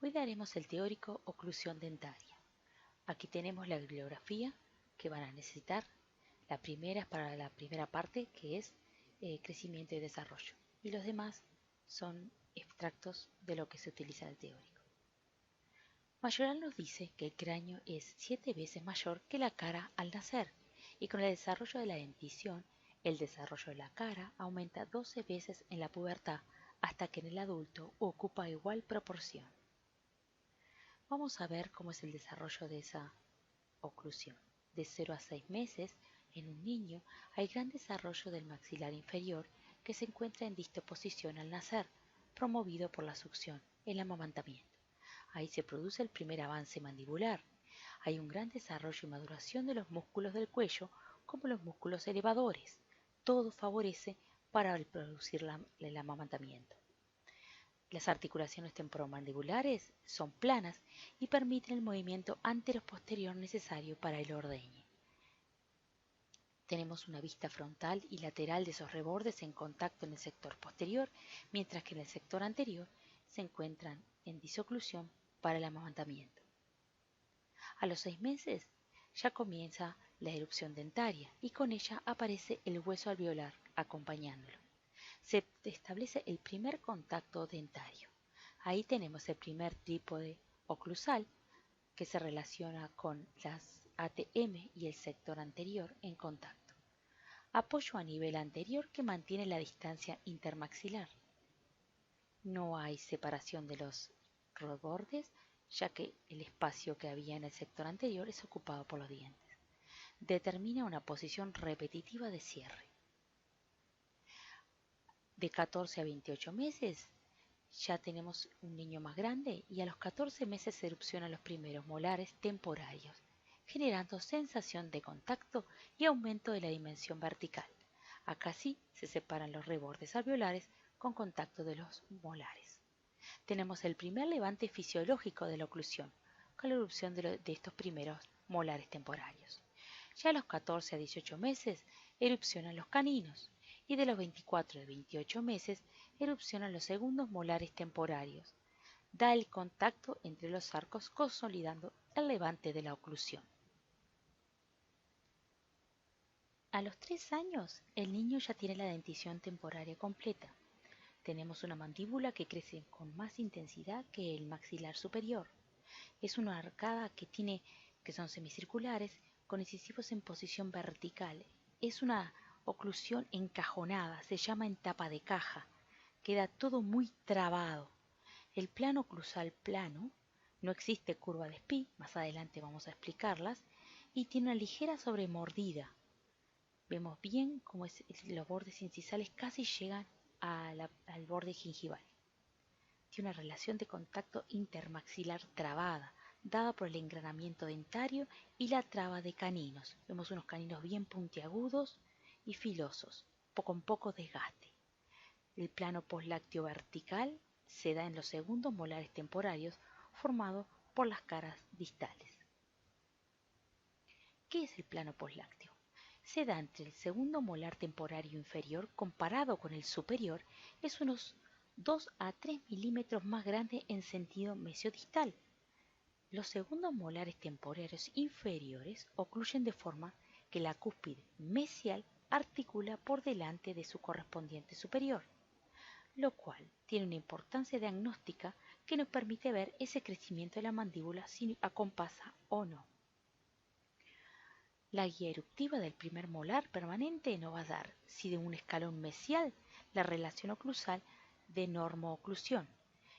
Hoy daremos el teórico oclusión dentaria. Aquí tenemos la bibliografía que van a necesitar. La primera es para la primera parte, que es crecimiento y desarrollo. Y los demás son extractos de lo que se utiliza en el teórico. Mayoral nos dice que el cráneo es 7 veces mayor que la cara al nacer, y con el desarrollo de la dentición, el desarrollo de la cara aumenta 12 veces en la pubertad, hasta que en el adulto ocupa igual proporción. Vamos a ver cómo es el desarrollo de esa oclusión. De 0 a 6 meses, en un niño hay gran desarrollo del maxilar inferior que se encuentra en disposición al nacer, promovido por la succión, el amamantamiento. Ahí se produce el primer avance mandibular. Hay un gran desarrollo y maduración de los músculos del cuello, como los músculos elevadores. Todo favorece para producir el amamantamiento. Las articulaciones temporomandibulares son planas y permiten el movimiento antero-posterior necesario para el ordeñe. Tenemos una vista frontal y lateral de esos rebordes en contacto en el sector posterior, mientras que en el sector anterior se encuentran en disoclusión para el amamantamiento. A los 6 meses ya comienza la erupción dentaria y con ella aparece el hueso alveolar acompañándolo. Se establece el primer contacto dentario. Ahí tenemos el primer trípode oclusal que se relaciona con las ATM y el sector anterior en contacto. Apoyo a nivel anterior que mantiene la distancia intermaxilar. No hay separación de los rebordes, ya que el espacio que había en el sector anterior es ocupado por los dientes. Determina una posición repetitiva de cierre. De 14 a 28 meses ya tenemos un niño más grande y a los 14 meses se erupcionan los primeros molares temporarios, generando sensación de contacto y aumento de la dimensión vertical. Acá sí se separan los rebordes alveolares con contacto de los molares. Tenemos el primer levante fisiológico de la oclusión, con la erupción de estos primeros molares temporarios. Ya a los 14 a 18 meses erupcionan los caninos y de los 24 a 28 meses erupcionan los segundos molares temporarios. Da el contacto entre los arcos consolidando el levante de la oclusión. A los 3 años el niño ya tiene la dentición temporaria completa. Tenemos una mandíbula que crece con más intensidad que el maxilar superior. Es una arcada que son semicirculares con incisivos en posición vertical. Es una oclusión encajonada, se llama en tapa de caja. Queda todo muy trabado. El plano oclusal plano, no existe curva de Spee, más adelante vamos a explicarlas, y tiene una ligera sobremordida. Vemos bien cómo los bordes incisales casi llegan al borde gingival. Tiene una relación de contacto intermaxilar trabada, dada por el engranamiento dentario y la traba de caninos. Vemos unos caninos bien puntiagudos y filosos, con poco desgaste. El plano poslácteo vertical se da en los segundos molares temporarios, formado por las caras distales. ¿Qué es el plano poslácteo? Se da entre el segundo molar temporario inferior comparado con el superior, es unos 2 a 3 milímetros más grande en sentido mesiodistal. Los segundos molares temporarios inferiores ocluyen de forma que la cúspide mesial articula por delante de su correspondiente superior, lo cual tiene una importancia diagnóstica que nos permite ver ese crecimiento de la mandíbula si acompasa o no. La guía eruptiva del primer molar permanente nos va a dar, si de un escalón mesial, la relación oclusal de normooclusión.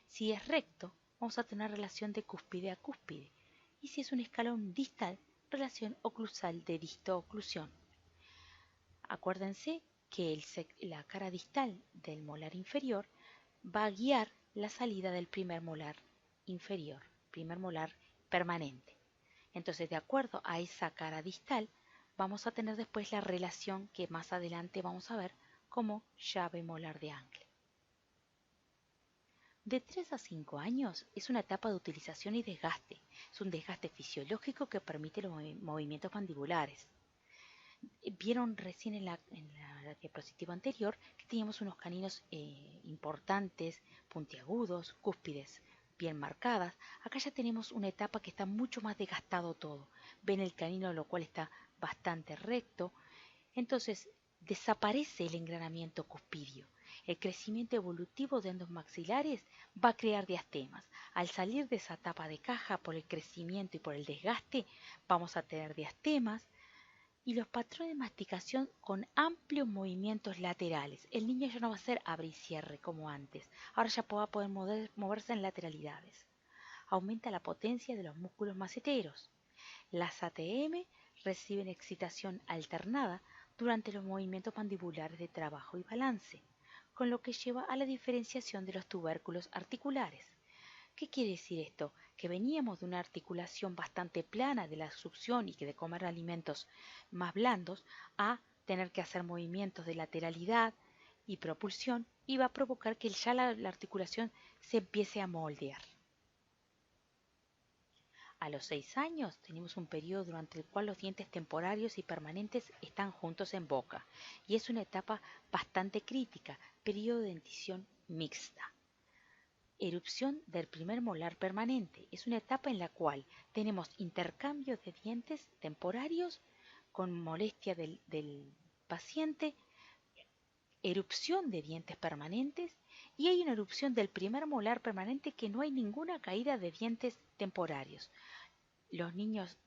Si es recto, vamos a tener relación de cúspide a cúspide. Y si es un escalón distal, relación oclusal de distooclusión. Acuérdense que la cara distal del molar inferior va a guiar la salida del primer molar inferior, primer molar permanente. Entonces, de acuerdo a esa cara distal, vamos a tener después la relación que más adelante vamos a ver como llave molar de Angle. De 3 a 5 años es una etapa de utilización y desgaste. Es un desgaste fisiológico que permite los movimientos mandibulares. Vieron recién en la diapositiva anterior que teníamos unos caninos importantes, puntiagudos, cúspides bien marcadas, acá ya tenemos una etapa que está mucho más desgastado todo. Ven el canino, lo cual está bastante recto. Entonces, desaparece el engranamiento cuspidio. El crecimiento evolutivo de endos maxilares va a crear diastemas. Al salir de esa etapa de caja por el crecimiento y por el desgaste, vamos a tener diastemas y los patrones de masticación con amplios movimientos laterales. El niño ya no va a ser abre y cierre como antes. Ahora ya va a poder moverse en lateralidades. Aumenta la potencia de los músculos maceteros. Las ATM reciben excitación alternada durante los movimientos mandibulares de trabajo y balance, con lo que lleva a la diferenciación de los tubérculos articulares. ¿Qué quiere decir esto? Que veníamos de una articulación bastante plana de la succión y que de comer alimentos más blandos a tener que hacer movimientos de lateralidad y propulsión y va a provocar que ya la articulación se empiece a moldear. A los 6 años tenemos un periodo durante el cual los dientes temporarios y permanentes están juntos en boca y es una etapa bastante crítica, periodo de dentición mixta. Erupción del primer molar permanente. Es una etapa en la cual tenemos intercambio de dientes temporarios con molestia del paciente, erupción de dientes permanentes y hay una erupción del primer molar permanente que no hay ninguna caída de dientes temporarios. Los niños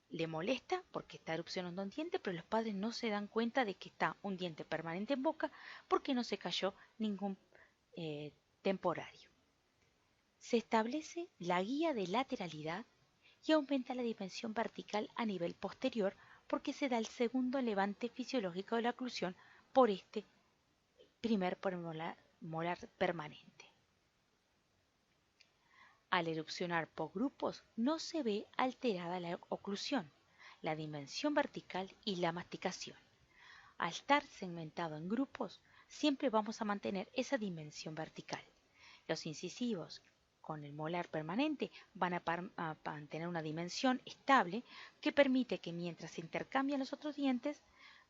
le molesta porque está erupcionando un diente, pero los padres no se dan cuenta de que está un diente permanente en boca porque no se cayó ningún temporario. Se establece la guía de lateralidad y aumenta la dimensión vertical a nivel posterior porque se da el segundo levante fisiológico de la oclusión por este primer molar permanente. Al erupcionar por grupos no se ve alterada la oclusión, la dimensión vertical y la masticación. Al estar segmentado en grupos, siempre vamos a mantener esa dimensión vertical. Los incisivos con el molar permanente van a mantener una dimensión estable que permite que mientras se intercambian los otros dientes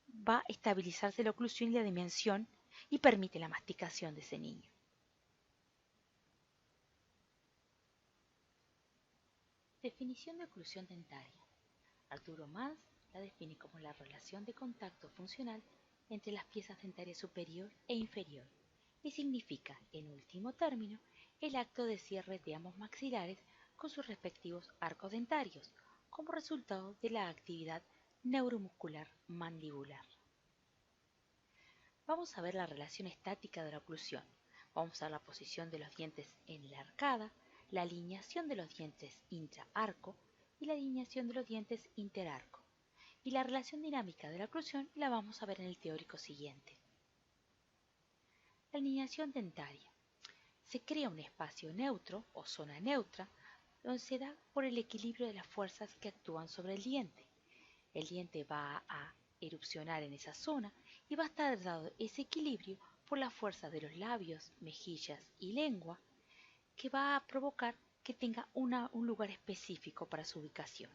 va a estabilizarse la oclusión y la dimensión y permite la masticación de ese niño. Definición de oclusión dentaria. Arturo Mas la define como la relación de contacto funcional entre las piezas dentarias superior e inferior y significa, en último término, el acto de cierre de ambos maxilares con sus respectivos arcos dentarios, como resultado de la actividad neuromuscular mandibular. Vamos a ver la relación estática de la oclusión. Vamos a ver la posición de los dientes en la arcada, la alineación de los dientes intraarco y la alineación de los dientes interarco. Y la relación dinámica de la oclusión la vamos a ver en el teórico siguiente. La alineación dentaria. Se crea un espacio neutro o zona neutra donde se da por el equilibrio de las fuerzas que actúan sobre el diente. El diente va a erupcionar en esa zona y va a estar dado ese equilibrio por la fuerza de los labios, mejillas y lengua que va a provocar que tenga un lugar específico para su ubicación.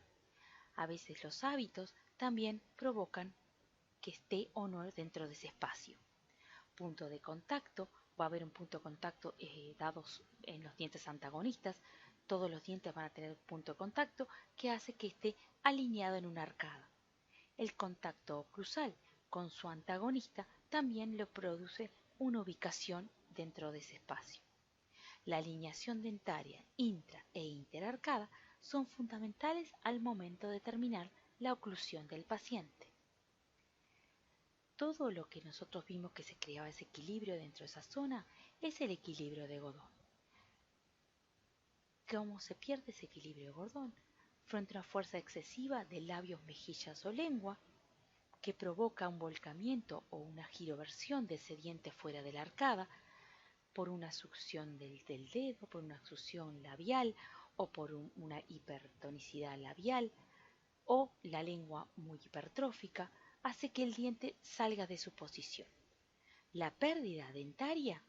A veces los hábitos también provocan que esté o no dentro de ese espacio. Punto de contacto, va a haber un punto de contacto dados en los dientes antagonistas, todos los dientes van a tener un punto de contacto que hace que esté alineado en una arcada. El contacto oclusal con su antagonista también le produce una ubicación dentro de ese espacio. La alineación dentaria intra e interarcada son fundamentales al momento de determinar la oclusión del paciente. Todo lo que nosotros vimos que se creaba ese equilibrio dentro de esa zona es el equilibrio de Godón. ¿Cómo se pierde ese equilibrio de Godón? Frente a una fuerza excesiva de labios, mejillas o lengua, que provoca un volcamiento o una giroversión de ese diente fuera de la arcada, por una succión del dedo, por una succión labial o por una hipertonicidad labial o la lengua muy hipertrófica, hace que el diente salga de su posición. La pérdida dentaria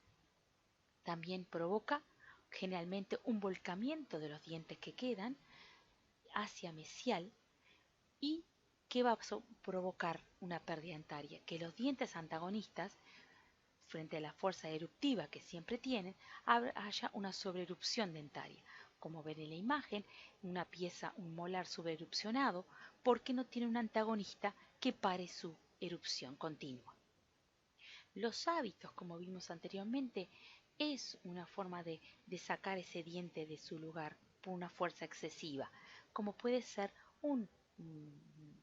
también provoca generalmente un volcamiento de los dientes que quedan hacia mesial y que va a provocar una pérdida dentaria, que los dientes antagonistas frente a la fuerza eruptiva que siempre tienen, haya una sobreerupción dentaria. Como ven en la imagen, una pieza, un molar sobreerupcionado, porque no tiene un antagonista que pare su erupción continua. Los hábitos, como vimos anteriormente, es una forma de sacar ese diente de su lugar por una fuerza excesiva, como puede ser un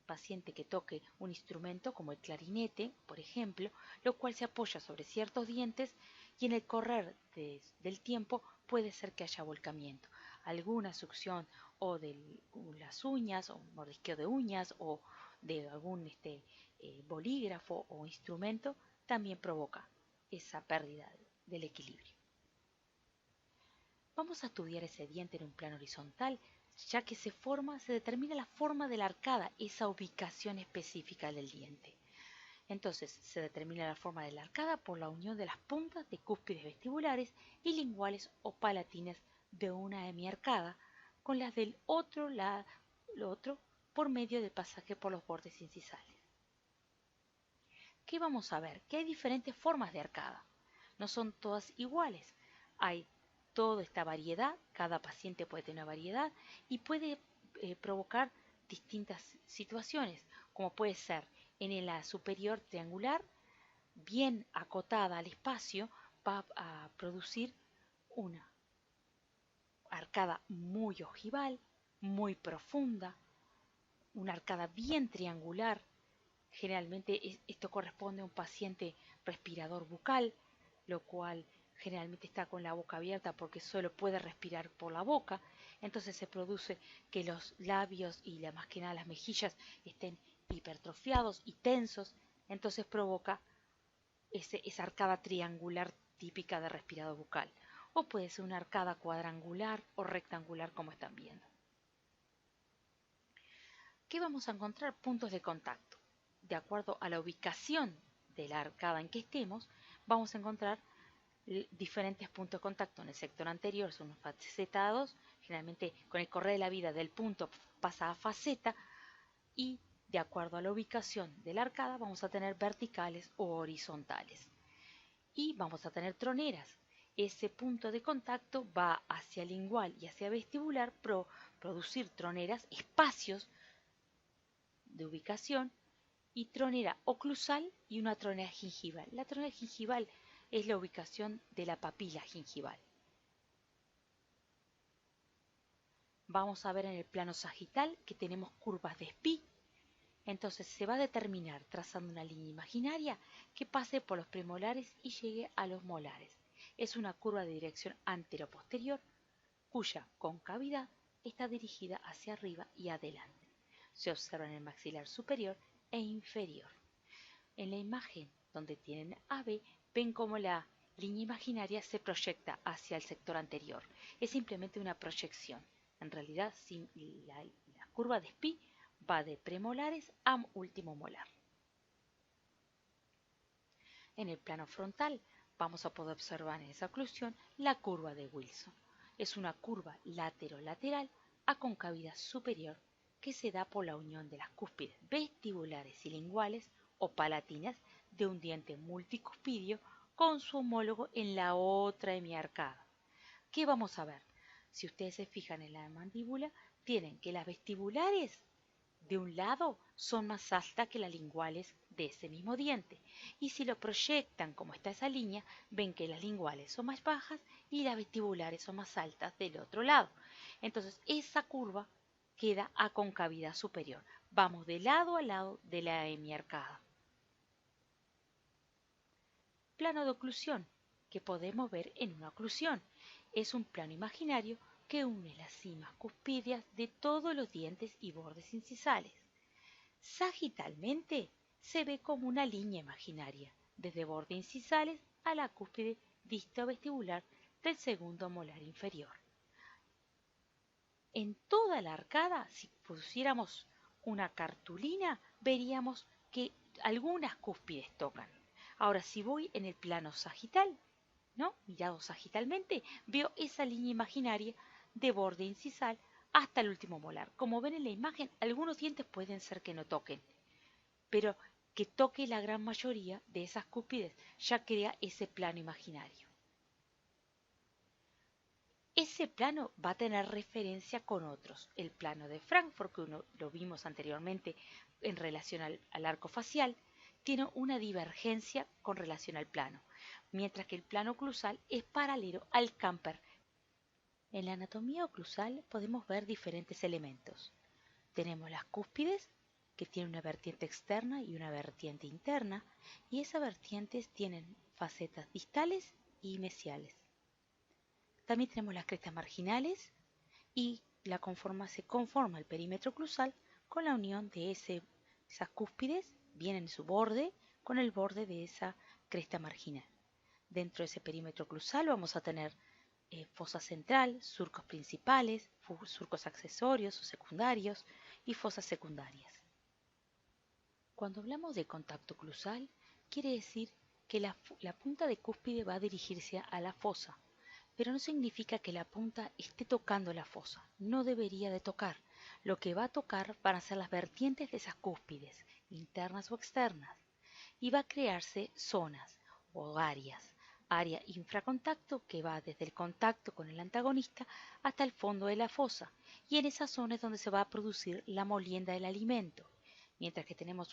paciente que toque un instrumento como el clarinete, por ejemplo, lo cual se apoya sobre ciertos dientes y en el correr del tiempo puede ser que haya volcamiento. Alguna succión o de las uñas, o mordisqueo de uñas, o de algún bolígrafo o instrumento, también provoca esa pérdida del equilibrio. Vamos a estudiar ese diente en un plano horizontal, ya que se determina la forma de la arcada, esa ubicación específica del diente. Entonces, se determina la forma de la arcada por la unión de las puntas de cúspides vestibulares y linguales o palatines de una hemiarcada con las del otro por medio del pasaje por los bordes incisales. ¿Qué vamos a ver? Que hay diferentes formas de arcada. No son todas iguales. Hay toda esta variedad, cada paciente puede tener una variedad y puede provocar distintas situaciones, como puede ser en la superior triangular, bien acotada al espacio, va a producir una arcada muy ojival, muy profunda, una arcada bien triangular. Generalmente esto corresponde a un paciente respirador bucal, lo cual generalmente está con la boca abierta porque solo puede respirar por la boca. Entonces se produce que los labios y más que nada las mejillas estén hipertrofiados y tensos. Entonces provoca esa arcada triangular típica de respirador bucal. O puede ser una arcada cuadrangular o rectangular como están viendo. ¿Qué vamos a encontrar? Puntos de contacto. De acuerdo a la ubicación de la arcada en que estemos, vamos a encontrar diferentes puntos de contacto. En el sector anterior son facetados, generalmente con el correr de la vida del punto pasa a faceta, y de acuerdo a la ubicación de la arcada vamos a tener verticales o horizontales. Y vamos a tener troneras. Ese punto de contacto va hacia lingual y hacia vestibular, producir troneras, espacios de ubicación, y tronera oclusal y una tronera gingival. La tronera gingival es la ubicación de la papila gingival. Vamos a ver en el plano sagital que tenemos curvas de Spee. Entonces se va a determinar trazando una línea imaginaria que pase por los premolares y llegue a los molares. Es una curva de dirección antero-posterior cuya concavidad está dirigida hacia arriba y adelante. Se observa en el maxilar superior e inferior. En la imagen donde tienen AB, ven cómo la línea imaginaria se proyecta hacia el sector anterior. Es simplemente una proyección. En realidad, la curva de Spee va de premolares a último molar. En el plano frontal vamos a poder observar en esa oclusión la curva de Wilson. Es una curva latero-lateral a concavidad superior que se da por la unión de las cúspides vestibulares y linguales o palatinas de un diente multicuspidio con su homólogo en la otra hemiarcada. ¿Qué vamos a ver? Si ustedes se fijan en la mandíbula, tienen que las vestibulares de un lado son más altas que las linguales de ese mismo diente. Y si lo proyectan como está esa línea, ven que las linguales son más bajas y las vestibulares son más altas del otro lado. Entonces, esa curva queda a concavidad superior. Vamos de lado a lado de la hemiarcada. Plano de oclusión, que podemos ver en una oclusión. Es un plano imaginario que une las cimas cuspídeas de todos los dientes y bordes incisales. Sagitalmente se ve como una línea imaginaria, desde bordes incisales a la cúspide disto-vestibular del segundo molar inferior. En toda la arcada, si pusiéramos una cartulina, veríamos que algunas cúspides tocan. Ahora, si voy en el plano sagital, ¿no? Mirado sagitalmente, veo esa línea imaginaria de borde incisal hasta el último molar. Como ven en la imagen, algunos dientes pueden ser que no toquen, pero que toque la gran mayoría de esas cúspides, ya crea ese plano imaginario. Ese plano va a tener referencia con otros. El plano de Frankfurt, que lo vimos anteriormente en relación al arco facial, tiene una divergencia con relación al plano, mientras que el plano oclusal es paralelo al camper. En la anatomía oclusal podemos ver diferentes elementos. Tenemos las cúspides, que tienen una vertiente externa y una vertiente interna, y esas vertientes tienen facetas distales y mesiales. También tenemos las crestas marginales y se conforma el perímetro oclusal con la unión de esas cúspides, bien en su borde, con el borde de esa cresta marginal. Dentro de ese perímetro oclusal vamos a tener fosa central, surcos principales, surcos accesorios o secundarios y fosas secundarias. Cuando hablamos de contacto oclusal, quiere decir que la punta de cúspide va a dirigirse a la fosa, pero no significa que la punta esté tocando la fosa, no debería de tocar. Lo que va a tocar van a ser las vertientes de esas cúspides, internas o externas, y va a crearse zonas o áreas. Área infracontacto que va desde el contacto con el antagonista hasta el fondo de la fosa, y en esa zona es donde se va a producir la molienda del alimento, mientras que tenemos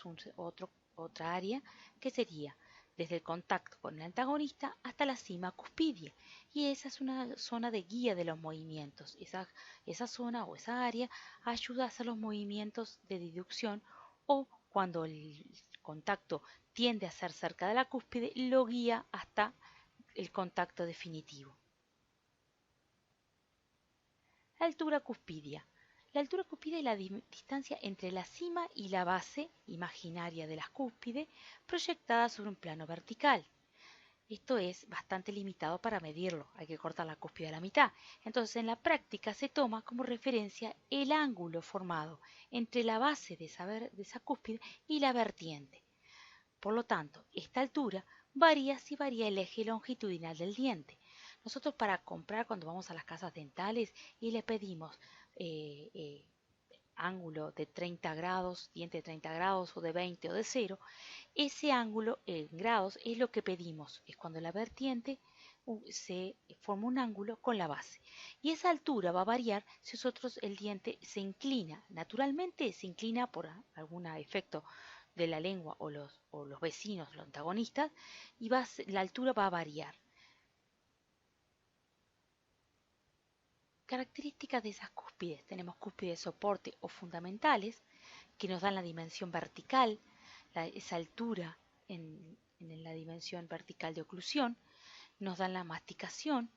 otra área que sería desde el contacto con el antagonista hasta la cima cuspidia, y esa es una zona de guía de los movimientos. Esa zona o esa área ayuda a hacer los movimientos de deducción, o cuando el contacto tiende a ser cerca de la cúspide, lo guía hasta el contacto definitivo. La altura cuspidia. La altura cuspidia es la distancia entre la cima y la base imaginaria de las cúspides proyectada sobre un plano vertical. Esto es bastante limitado para medirlo, hay que cortar la cúspide a la mitad. Entonces en la práctica se toma como referencia el ángulo formado entre la base de esa cúspide y la vertiente. Por lo tanto, esta altura varía si varía el eje longitudinal del diente. Nosotros para comprar cuando vamos a las casas dentales y le pedimos ángulo de 30 grados, diente de 30 grados o de 20 o de 0, ese ángulo en grados es lo que pedimos, es cuando la vertiente se forma un ángulo con la base. Y esa altura va a variar si nosotros el diente se inclina, naturalmente se inclina por algún efecto de la lengua o los vecinos, los antagonistas, y la altura va a variar. Características de esas cúspides. Tenemos cúspides de soporte o fundamentales que nos dan la dimensión vertical, esa altura en la dimensión vertical de oclusión, nos dan la masticación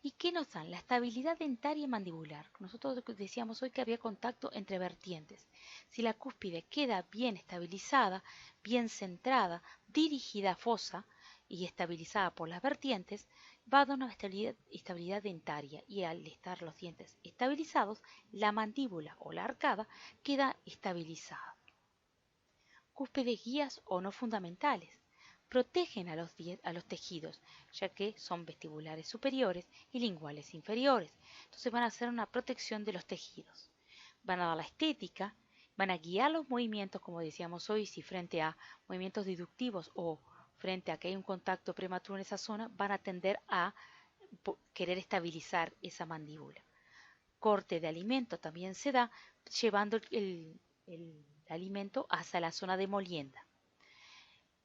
y que nos dan la estabilidad dentaria y mandibular. Nosotros decíamos hoy que había contacto entre vertientes. Si la cúspide queda bien estabilizada, bien centrada, dirigida a fosa y estabilizada por las vertientes, va a dar una estabilidad dentaria, y al estar los dientes estabilizados, la mandíbula o la arcada queda estabilizada. Cúspides guías o no fundamentales. Protegen a los tejidos, ya que son vestibulares superiores y linguales inferiores. Entonces van a hacer una protección de los tejidos. Van a dar la estética, van a guiar los movimientos, como decíamos hoy, si frente a movimientos deductivos o frente a que hay un contacto prematuro en esa zona, van a tender a querer estabilizar esa mandíbula. Corte de alimento también se da llevando el alimento hacia la zona de molienda.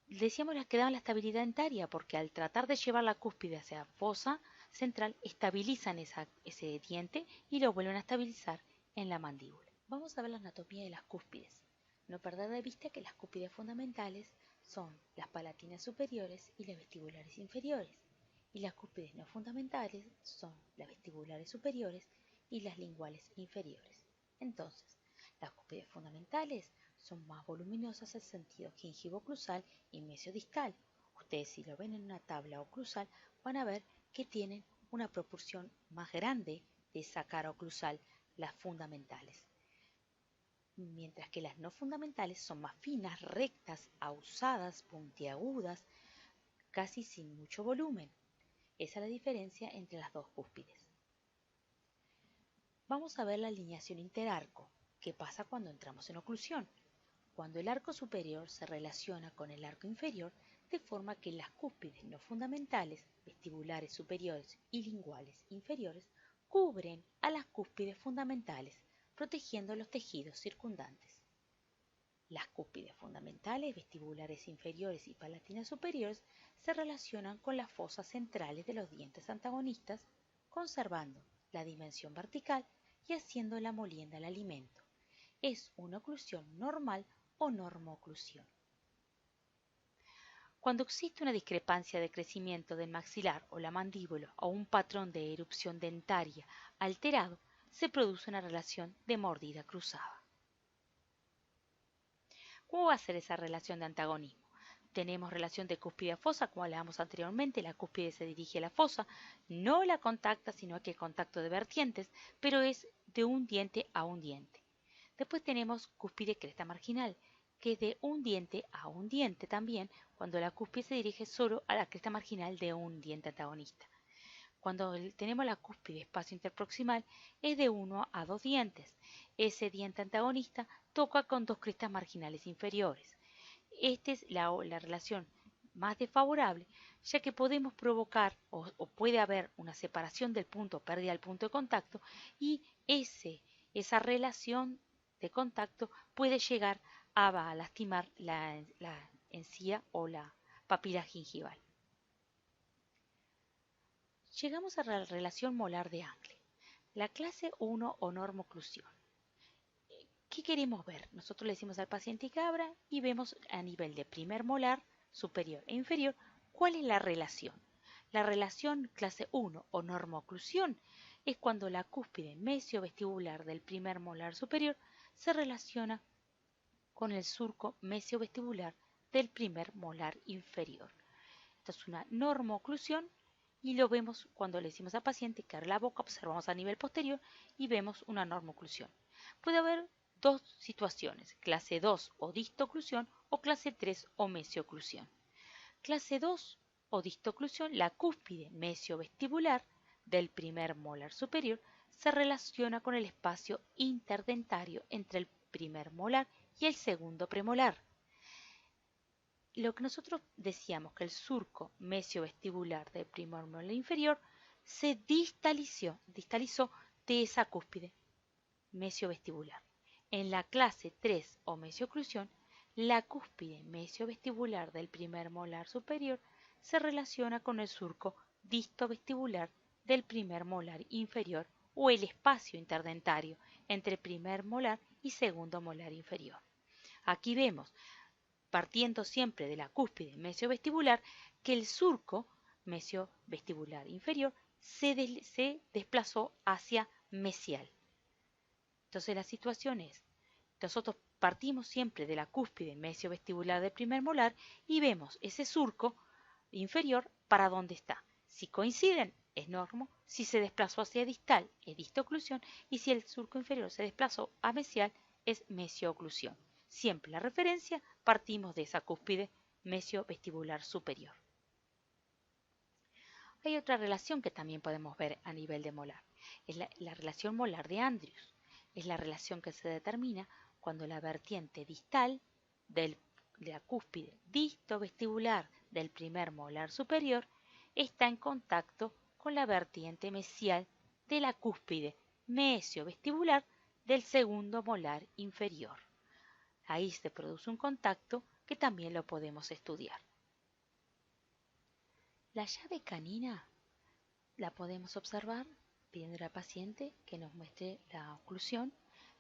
Decíamos que daban la estabilidad dentaria porque al tratar de llevar la cúspide hacia fosa central, estabilizan ese diente y lo vuelven a estabilizar en la mandíbula. Vamos a ver la anatomía de las cúspides. No perder de vista que las cúspides fundamentales son las palatinas superiores y las vestibulares inferiores, y las cúspides no fundamentales son las vestibulares superiores y las linguales inferiores. Entonces, las cúspides fundamentales son más voluminosas en sentido gingivo-oclusal y mesiodistal. Ustedes, si lo ven en una tabla oclusal, van a ver que tienen una proporción más grande de esa cara oclusal, las fundamentales. Mientras que las no fundamentales son más finas, rectas, ahusadas, puntiagudas, casi sin mucho volumen. Esa es la diferencia entre las dos cúspides. Vamos a ver la alineación interarco, que pasa cuando entramos en oclusión. cuando el arco superior se relaciona con el arco inferior, de forma que las cúspides no fundamentales, vestibulares superiores y linguales inferiores, cubren a las cúspides fundamentales, protegiendo los tejidos circundantes. Las cúspides fundamentales, vestibulares inferiores y palatinas superiores se relacionan con las fosas centrales de los dientes antagonistas, conservando la dimensión vertical y haciendo la molienda al alimento. Es una oclusión normal o normoclusión. Cuando existe una discrepancia de crecimiento del maxilar o la mandíbula o un patrón de erupción dentaria alterado, se produce una relación de mordida cruzada. ¿Cómo va a ser esa relación de antagonismo? Tenemos relación de cúspide a fosa, como hablábamos anteriormente, la cúspide se dirige a la fosa, no la contacta, sino que el contacto de vertientes, pero es de un diente a un diente. Después tenemos cúspide cresta marginal, que es de un diente a un diente también, cuando la cúspide se dirige solo a la cresta marginal de un diente antagonista. Cuando tenemos la cúspide espacio interproximal, es de 1 a 2 dientes. Ese diente antagonista toca con dos crestas marginales inferiores. Esta es la relación más desfavorable, ya que podemos provocar o puede haber una separación del punto, pérdida del punto de contacto, y esa relación de contacto puede llegar a lastimar la encía o la papila gingival. Llegamos a la relación molar de Angle, la clase 1 o normoclusión. ¿Qué queremos ver? Nosotros le decimos al paciente que abra y vemos a nivel de primer molar, superior e inferior, cuál es la relación. La relación clase 1 o normoclusión es cuando la cúspide mesiovestibular del primer molar superior se relaciona con el surco mesiovestibular del primer molar inferior. Esto es una normoclusión y lo vemos cuando le decimos al paciente que abre la boca, observamos a nivel posterior y vemos una normoclusión. Puede haber dos situaciones, clase 2 o distoclusión o clase 3 o mesioclusión. Clase 2 o distoclusión, la cúspide mesiovestibular del primer molar superior se relaciona con el espacio interdentario entre el primer molar y el segundo premolar. Lo que nosotros decíamos que el surco mesiovestibular del primer molar inferior se distalizó de esa cúspide mesiovestibular. En la clase 3 o mesioclusión, la cúspide mesiovestibular del primer molar superior se relaciona con el surco distovestibular del primer molar inferior o el espacio interdentario entre primer molar y segundo molar inferior. Aquí vemos, partiendo siempre de la cúspide mesiovestibular, que el surco mesiovestibular inferior se desplazó hacia mesial. Entonces la situación es, nosotros partimos siempre de la cúspide mesiovestibular del primer molar y vemos ese surco inferior para dónde está. Si coinciden, es normo. Si se desplazó hacia distal, es distoclusión. Y si el surco inferior se desplazó a mesial, es mesioclusión. Siempre la referencia, partimos de esa cúspide mesiovestibular superior. Hay otra relación que también podemos ver a nivel de molar. Es la relación molar de Andrews. Es la relación que se determina cuando la vertiente distal de la cúspide distovestibular del primer molar superior está en contacto con la vertiente mesial de la cúspide mesiovestibular del segundo molar inferior. Ahí se produce un contacto que también lo podemos estudiar. La llave canina la podemos observar pidiendo al paciente que nos muestre la oclusión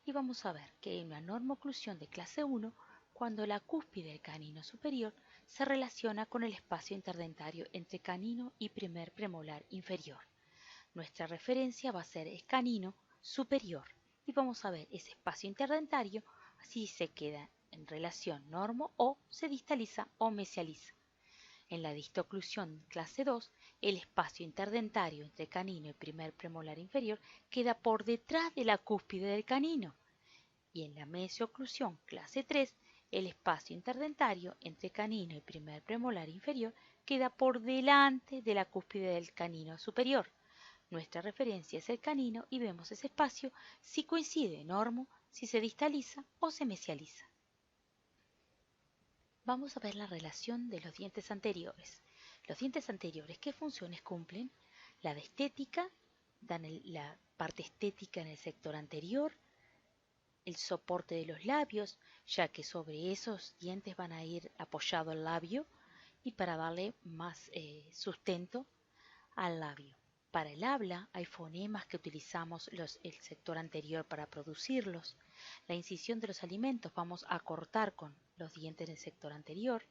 y vamos a ver que hay una normoclusión de clase 1 cuando la cúspide del canino superior se relaciona con el espacio interdentario entre canino y primer premolar inferior. Nuestra referencia va a ser el canino superior y vamos a ver ese espacio interdentario si se queda en relación normo o se distaliza o mesializa. En la distoclusión clase 2, el espacio interdentario entre canino y primer premolar inferior queda por detrás de la cúspide del canino. Y en la mesioclusión clase 3, el espacio interdentario entre canino y primer premolar inferior queda por delante de la cúspide del canino superior. Nuestra referencia es el canino y vemos ese espacio si coincide normo, si se distaliza o se mesializa. Vamos a ver la relación de los dientes anteriores. Los dientes anteriores, ¿qué funciones cumplen? La de estética, dan la parte estética en el sector anterior, el soporte de los labios, ya que sobre esos dientes van a ir apoyado el labio y para darle más sustento al labio. Para el habla hay fonemas que utilizamos el sector anterior para producirlos. La incisión de los alimentos vamos a cortar con los dientes del sector anterior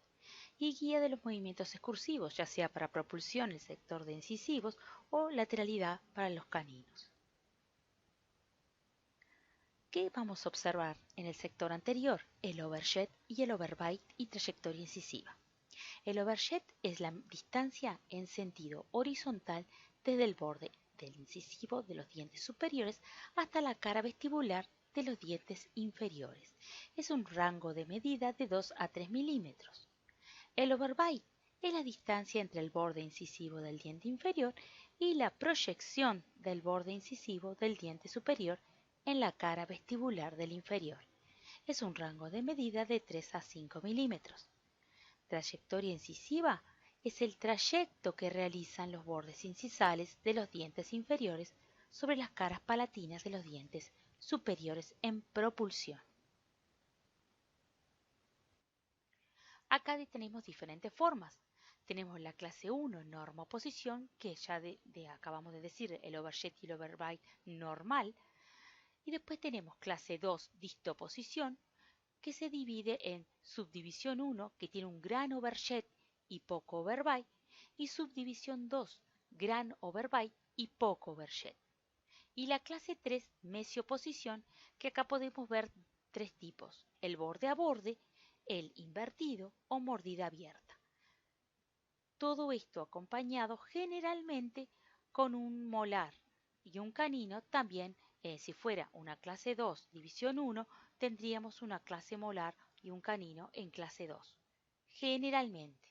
y guía de los movimientos excursivos, ya sea para propulsión el sector de incisivos o lateralidad para los caninos. ¿Qué vamos a observar en el sector anterior? El overjet y el overbite y trayectoria incisiva. El overjet es la distancia en sentido horizontal desde el borde del incisivo de los dientes superiores hasta la cara vestibular de los dientes inferiores. Es un rango de medida de 2 a 3 milímetros. El overbite es la distancia entre el borde incisivo del diente inferior y la proyección del borde incisivo del diente superior en la cara vestibular del inferior. Es un rango de medida de 3 a 5 milímetros. Trayectoria incisiva es el trayecto que realizan los bordes incisales de los dientes inferiores sobre las caras palatinas de los dientes superiores en propulsión. Acá tenemos diferentes formas. Tenemos la clase 1, normoposición, que ya acabamos de decir, el overjet y el overbite normal. Y después tenemos clase 2, distoposición, que se divide en subdivisión 1, que tiene un gran overjet y poco overbite, y subdivisión 2, gran overbite y poco overjet. Y la clase 3, mesioposición, que acá podemos ver tres tipos: el borde a borde, el invertido o mordida abierta. Todo esto acompañado generalmente con un molar y un canino. También, si fuera una clase 2, división 1, tendríamos una clase molar y un canino en clase 2. Generalmente.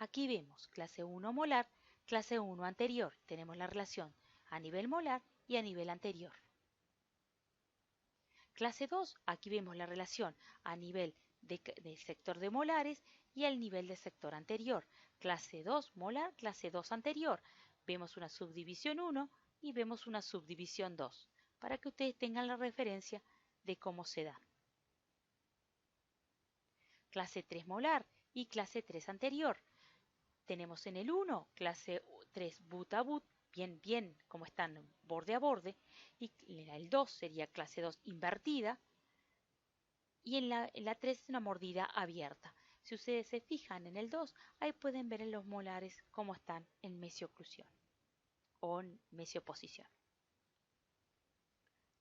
Aquí vemos clase 1 molar, clase 1 anterior. Tenemos la relación a nivel molar y a nivel anterior. Clase 2, aquí vemos la relación a nivel del sector de molares y al nivel del sector anterior. Clase 2 molar, clase 2 anterior. Vemos una subdivisión 1 y vemos una subdivisión 2, para que ustedes tengan la referencia de cómo se da. Clase 3 molar y clase 3 anterior. Tenemos en el 1 clase 3 but a but, bien como están borde a borde, y el 2 sería clase 2 invertida, y en la 3 es una mordida abierta. Si ustedes se fijan en el 2, ahí pueden ver en los molares cómo están en mesioclusión o en mesioposición.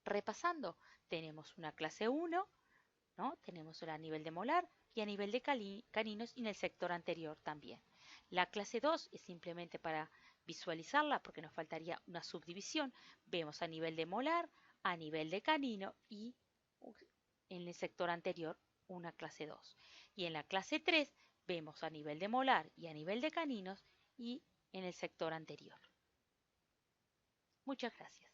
Repasando, tenemos una clase 1, ¿no? Tenemos a nivel de molar y a nivel de caninos y en el sector anterior también. La clase 2 es simplemente para visualizarla porque nos faltaría una subdivisión. Vemos a nivel de molar, a nivel de canino y en el sector anterior una clase 2. Y en la clase 3 vemos a nivel de molar y a nivel de caninos y en el sector anterior. Muchas gracias.